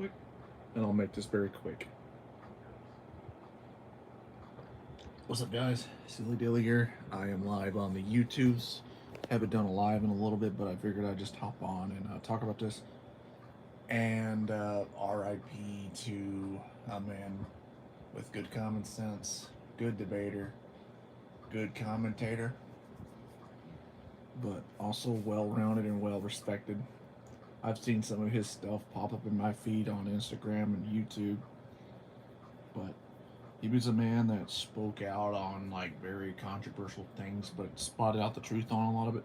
quick, and I'll make this very quick. What's up, guys? Silly Dilly here. I am live on the YouTubes. Haven't done a live in a little bit, but I figured I'd just hop on and talk about this. And RIP to a man with good common sense, good debater, good commentator, but also well rounded and well respected. I've seen some of his stuff pop up in my feed on Instagram and YouTube, but he was a man that spoke out on like very controversial things, but spotted out the truth on a lot of it.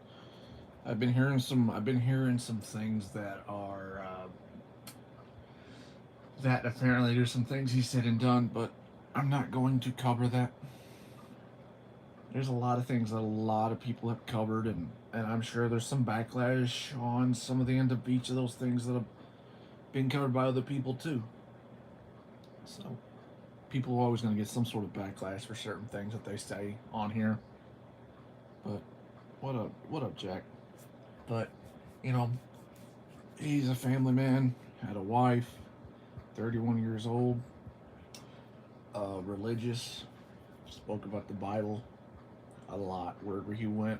I've been hearing some things that are that apparently there's some things he said and done, but I'm not going to cover that. There's a lot of things that a lot of people have covered, and I'm sure there's some backlash on some of the end of each of those things that have been covered by other people too. So people are always going to get some sort of backlash for certain things that they say on here. But what up, Jack? But you know, he's a family man, had a wife, 31 years old, religious, spoke about the Bible a lot wherever he went,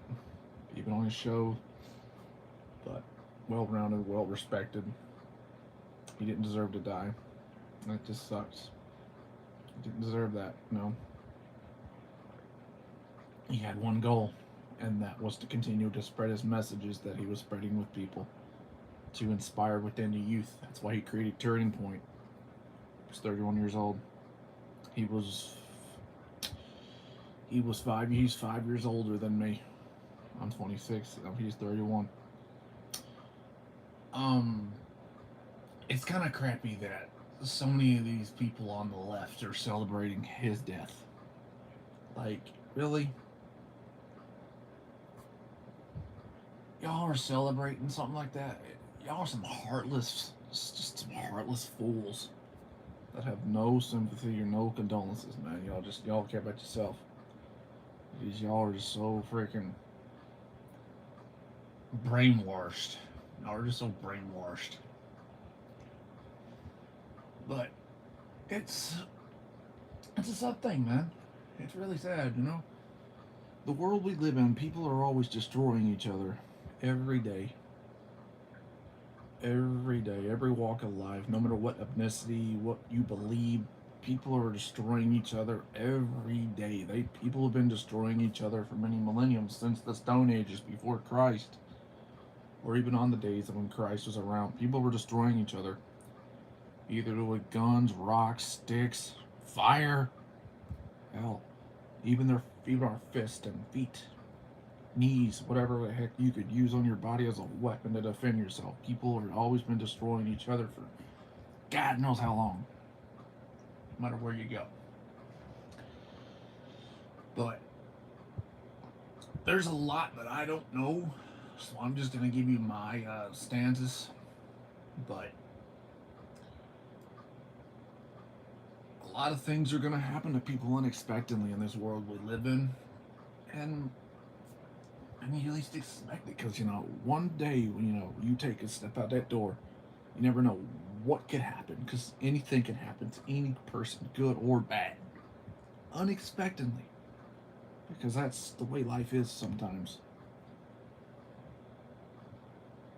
even on his show. But well-rounded, well-respected. He didn't deserve to die. That just sucks. He didn't deserve that. No. He had one goal, and that was to continue to spread his messages that he was spreading with people, to inspire within the youth. That's why he created Turning Point. He was 31 years old. He was he's 5 years older than me. I'm 26. He's 31. Um, it's kind of crappy that so many of these people on the left are celebrating his death. Like, really? Y'all are celebrating something like that? Y'all are some heartless, just some heartless fools that have no sympathy or no condolences, man. Y'all care about yourself. Because y'all are just so freaking brainwashed. Y'all are just so brainwashed. But it's a sad thing, man. It's really sad, you know. The world we live in, people are always destroying each other every day. Every day, every walk of life, no matter what ethnicity, what you believe, people are destroying each other every day. People have been destroying each other for many millenniums, since the Stone Ages before Christ, or even on the days of when Christ was around. People were destroying each other, either with guns, rocks, sticks, fire, hell, even our fists and feet, knees, whatever the heck you could use on your body as a weapon to defend yourself. People have always been destroying each other for God knows how long, no matter where you go. But there's a lot that I don't know, so I'm just gonna give you my stanzas. But a lot of things are gonna happen to people unexpectedly in this world we live in, and you least expect it, because one day you take a step out that door, you never know what could happen, because anything can happen to any person, good or bad, unexpectedly, because that's the way life is sometimes.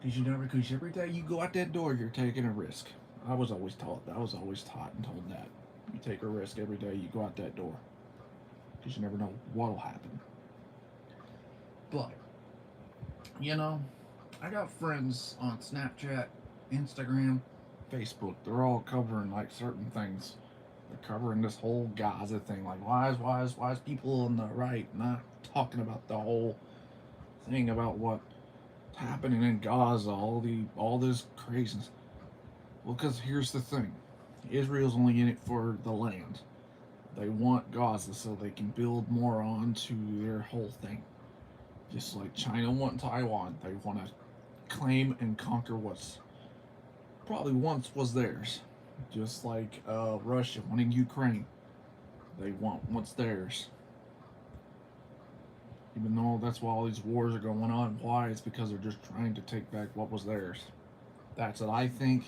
Because every day you go out that door, you're taking a risk. I was always taught and told that you take a risk every day you go out that door, because you never know what'll happen. But I got friends on Snapchat, Instagram, Facebook. They're all covering like certain things. They're covering this whole Gaza thing. Like, why is people on the right not talking about the whole thing about what's happening in Gaza? All this craziness. Well, because here's the thing: Israel's only in it for the land. They want Gaza so they can build more onto their whole thing. Just like China want Taiwan, they want to claim and conquer what's probably once was theirs. Just like Russia wanting Ukraine, they want what's theirs. Even though that's why all these wars are going on. Why? It's because they're just trying to take back what was theirs. That's what I think.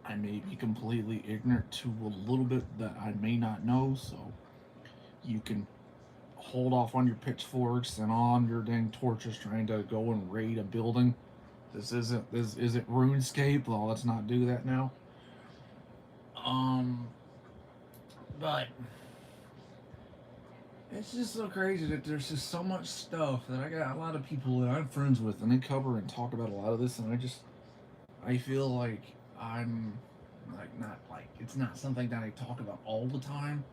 I may be completely ignorant to a little bit that I may not know, so you can hold off on your pitchforks and on your dang torches trying to go and raid a building. This isn't RuneScape. Well, let's not do that now. Um, but it's just so crazy that there's just so much stuff that I got a lot of people that I'm friends with, and they cover and talk about a lot of this, and I feel like I'm like not like it's not something that I talk about all the time.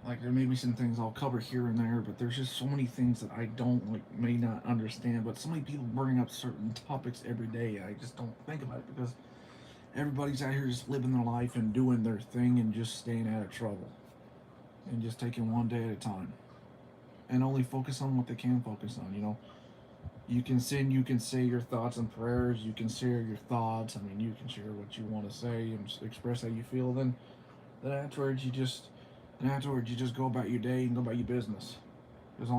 Like there may be some things I'll cover here and there, but there's just so many things that I don't like may not understand. But so many people bring up certain topics every day, and I just don't think about it because everybody's out here just living their life and doing their thing and just staying out of trouble and just taking one day at a time and only focus on what they can focus on. You can sin, you can say your thoughts and prayers, you can share your thoughts. I mean, you can share what you want to say and express how you feel. Then afterwards you just go about your day and go about your business. There's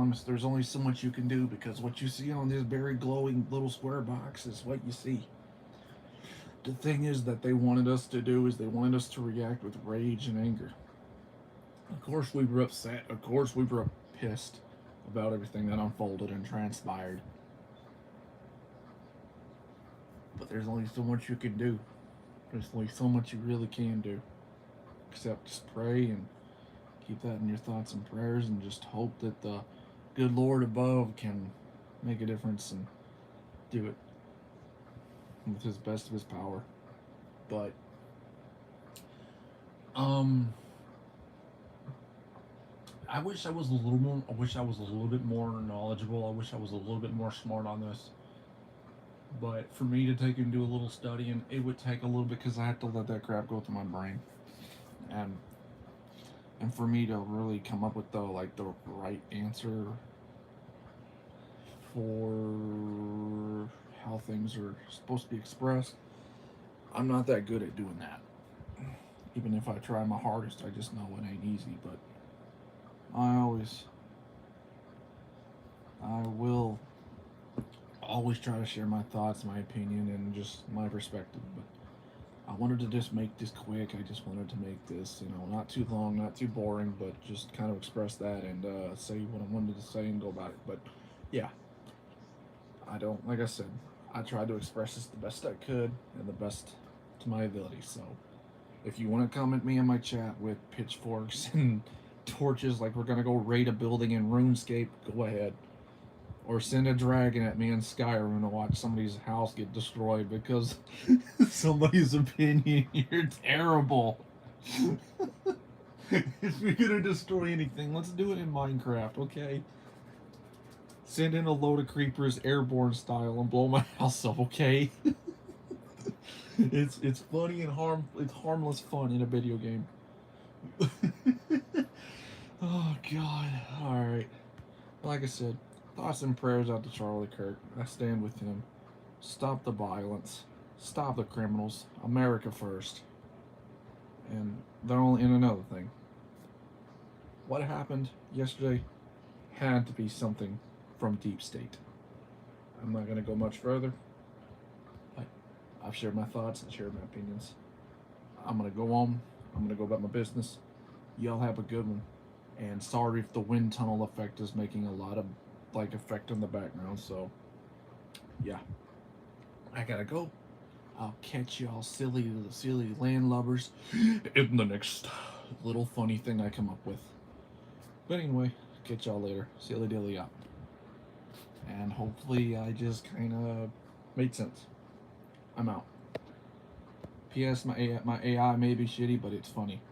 only so much you can do because what you see on this very glowing little square box is what you see. The thing is that they wanted us to do is they wanted us to react with rage and anger. Of course we were upset. Of course we were pissed about everything that unfolded and transpired. But there's only so much you can do. There's only so much you really can do. Except just pray and keep that in your thoughts and prayers and just hope that the good Lord above can make a difference and do it with his best of his power. But um I wish I was a little bit more knowledgeable. I wish I was a little bit more smart on this. But for me to take and do a little study, and it would take a little bit because I have to let that crap go through my brain, and for me to really come up with the right answer for how things are supposed to be expressed, I'm not that good at doing that. Even if I try my hardest, I just know it ain't easy. But I always, I will always try to share my thoughts, my opinion, and just my perspective. But I wanted to just make this quick. I just wanted to make this, not too long, not too boring, but just kind of express that and say what I wanted to say and go about it. But yeah, I don't, like I said, I tried to express this the best I could and the best to my ability. So if you want to come at me in my chat with pitchforks and torches like we're going to go raid a building in RuneScape, go ahead. Or send a dragon at me in Skyrim to watch somebody's house get destroyed because somebody's opinion, you're terrible. If you're gonna destroy anything, let's do it in Minecraft, okay? Send in a load of creepers airborne style and blow my house up, okay? It's funny and it's harmless fun in a video game. Oh god. Alright. Like I said, thoughts and prayers out to Charlie Kirk. I stand with him. Stop the violence. Stop the criminals. America first. And another thing. What happened yesterday had to be something from Deep State. I'm not going to go much further. I've shared my thoughts and shared my opinions. I'm going to go on. I'm going to go about my business. Y'all have a good one. And sorry if the wind tunnel effect is making a lot of effect in the background. So yeah, I gotta go. I'll catch y'all silly landlubbers in the next little funny thing I come up with. But anyway, catch y'all later. Silly dilly up. And hopefully I just kind of made sense. I'm out. P.S. My AI may be shitty, but it's funny.